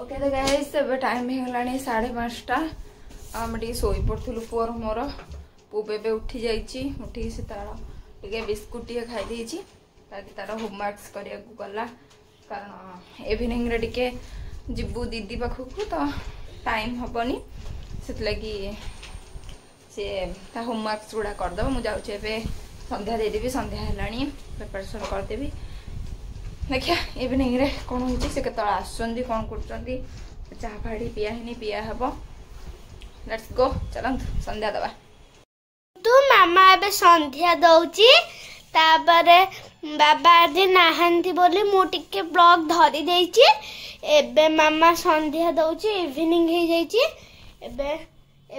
Okay तो guys अब time हो गलानी 5:30 आम टे शोई पड़ू पुअर मोर पु बे उठी जाइए उठी से तार टे बिस्कुट टे खाई ताकि तार होमवर्क करने गला कारण इवनिंग रे टिके जीवु दीदी पाखक तो टाइम हेनी से लगी सी होमवर्क गुड़ा करदे मुझे संध्या देदेवी संध्या है प्रिपरेशन करदेवी देखिया इवनिंग रे कौन हो से केत आसुँच कौन कर चाह फाड़ी पिया है पिया हम लेट्स गो चलतु संध्या दबा तू मामा एबे संध्या दउची तापरे बाबा आज नाहंती बोली मु टिके ब्लॉग धरी देइची एबे मामा संध्या दउची इवनिंग हे जाइची एबे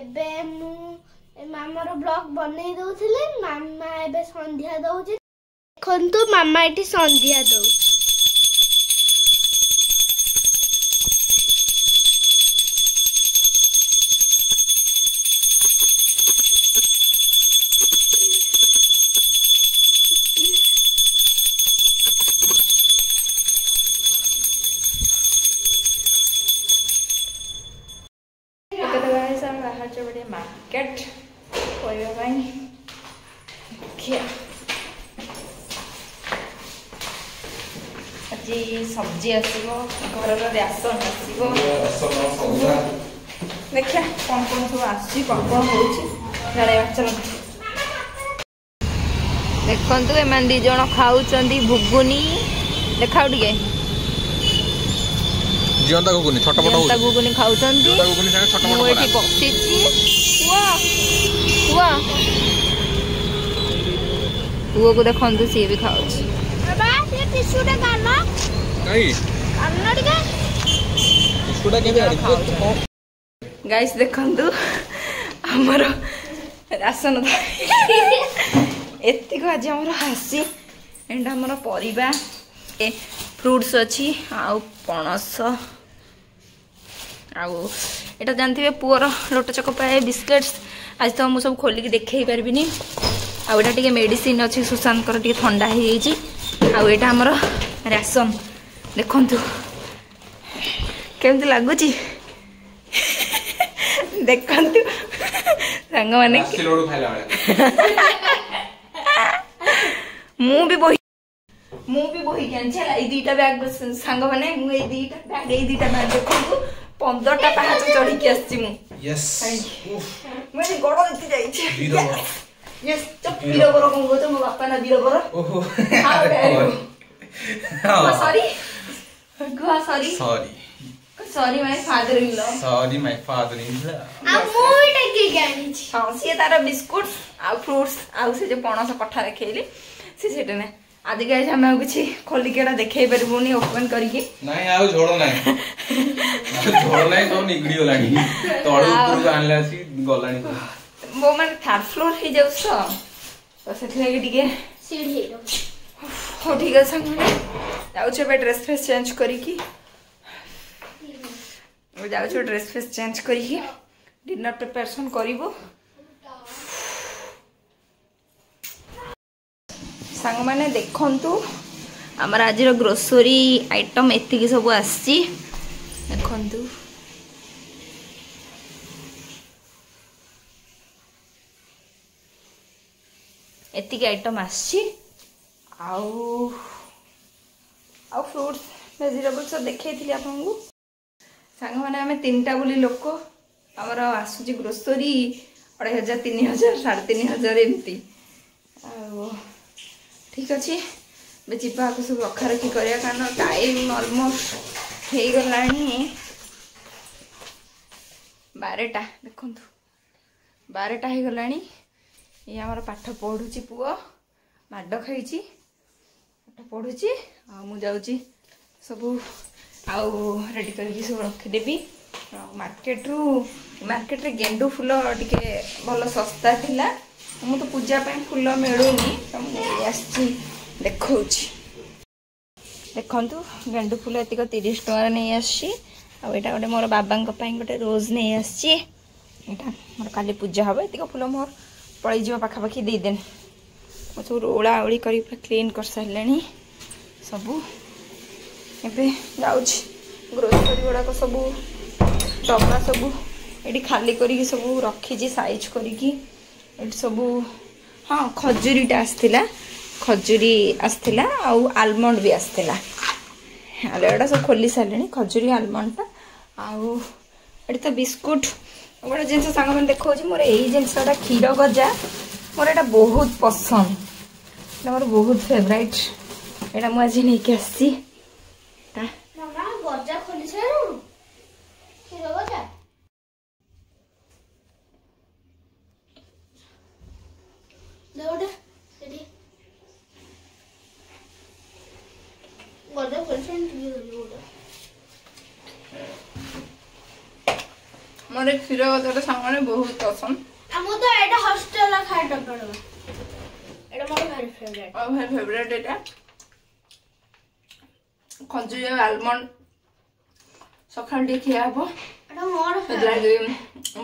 एबे मु मामा रो ब्लॉग बनै दउथिले मामा एबे संध्या दउची देखंतु मामा एटी संध्या दउची मार्केट आज सब्जी आसो घर राशन आसो देखिया कौन कौन सब आस कौन कौन हो चल देखु एम दी जन खाऊ भुगुनी देखाओ टे जियंता गुगुनी छोटा मोटा जियंता गुगुनी खाऊ बसी पुओ को देखु सी भी खाऊ गाइस देखु आमर राशन एति आज आम हासी एंड आमर परिबा फ्रूट्स अच्छी आउ पणस आउ एटा जानते पुअर लोट चक पाए बिस्किट्स आज तो मुझे सब खोलिक देखे पार्बिनी आउ एटा टिके मेडिसिन अच्छी सुशांत टिके ठंडा हो जाइए आउ एटा हमर राशन देखंतु केमती लगुच देखंतु सांग माने मु भी बही के दुईटा बैग सांग मैंने दुईटा बैग देखो 15टा पहाच चढ़ी के आसी मुझे गड़ देती वीरबर कौन कह मो बापा ना वीरबर sorry sorry my father in law sorry my father in law हाँ सी तार बिस्कुट आ फ्रूट्स आ से जो पणस कठा रखेली से ना आज गाइस हम किसी खोलिक देखे पारबुनी ओपन करके नहीं आ झोड़ नहीं झोड़ नहीं तो निगड़ी गलानी तळ ऊपर आनला सी गलानी वो माने थर्ड फ्लोर हे जाउ तो सेठी लागे टिके सीढ़ी हो ठीक है संग जाउ छे बे ड्रेस फेस चेंज करिकी वो जाउ छे ड्रेस फेस चेंज करिकी डिनर प्रिपरेशन करिवो सांग माने देखंतु आमर आज ग्रोसरी आइटम एतिकी सब आसी देखंतु एतिकी आइटम आसी आउ फ्रूट्स वेजिटेबल्स देखी आपको सांग माने आमे 3टा बोली लोक आमर आसुची ग्रोसरी 2500 3000 3500 एमती ठीक अच्छे जा सब रखा रखी करा कारण टाइम ऑलमोस्ट हो गला 12टा देखु 12टा हो गला ये आमर पाठ पढ़ुची पुओ माड खाई पाठ पढ़ुची मुझे सब आउ रेडी करके सब रखीदेवी मार्केट रे गेंडू फूल टिके भल सस्ता थिला मु तो पूजा फूल मिलूनी तो मुझे देखा देखु गेंडू फूल एतिक 30 टଙ୍କା नहीं आसी आटा गोटे मोर बाबा गोटे रोज नहीं आसी मोर काली पूजा हम एतिक फूल मोर पलैज पाखापाखि 2 दिन मुझे सब ओला ओली कर क्लीन कर सारे सबू एबे जाउछ ग्रोसरी गुड़ाक सब डब्बा सब ये खाली करी सब रखी साइज करी सब। हाँ खजुरीटा आसला खजुरी आसला आलमंड भी आसला एटा सब खोली सारे खजुरी आलमंडटा आउ तो बिस्कुट गोटे जिन सांग मैंने देखा मोर यही जिनसा क्षीर गजा मोर एटा बहुत पसंद मोर बहुत फेवरेट एटा मुझे नहीं कि आसी गजा खोली सारू क्षीर गजा देउडे एडी गजा खोली सारू देउडे मोर क्षीर गजा सांग बहुत पसंद हमो तो एटा हॉस्टल ला खाइटा पड़बा एटा मोर भारी फेवरेट और भाई फेवरेट एटा खजुरी आलमंड सकाल टे खिया हम एटा मोर फेवरेट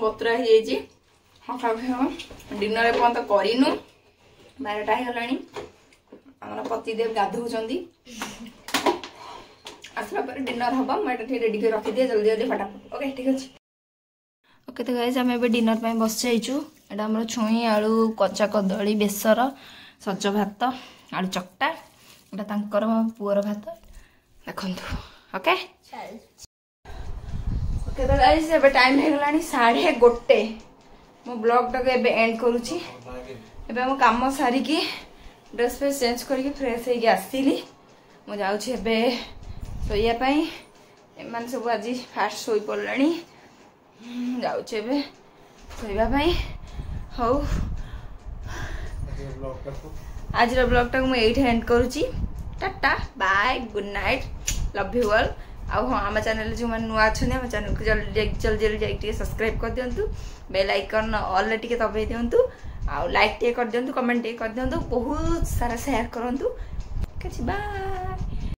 बतुरा ही सकाल खाइब डिनर पर्यंत करनु 12टा होगा पतिदेव गाधौं आसला पर डिनर हम मुझे रेडी कर रखी दिए जल्दी जल्दी फटाफट ओके ठीक अच्छे। ओके तो गाइस आम एवं डिनर पर बस जाइचु एटा हमर छुई आलू कच्चा कदली बेसर सज भात आलू चकटा एटा तांकर पुअर भात देखंतु ओके ओके तो गाइस एबे टाइम हे गलानी 1:30 मो ब्लॉग टाक एबे एंड करूची एबे हम काम सारी की ड्रेस पे चेंज करके फ्रेश होगी आसली मु जाउछी एबे सोया पाई एमान सब आज फास्ट सोई पड़लानी जाउछे एबे सोइबा पाई हौ आज ब्लॉग टाक मु एठी एंड करूची tata bye good night love you all आउ हाँ आम चैनल जो मैंने नुआ अच्छे आम चैनल को जल्दी जल्दी जाके सब्सक्राइब कर दिंतु बेल आइकन ऑल टे दबाई दिंतु आउ लाइक टे कर दिंतु कमेंट टे कर दिंतु बहुत सारा शेयर करंतु बाय।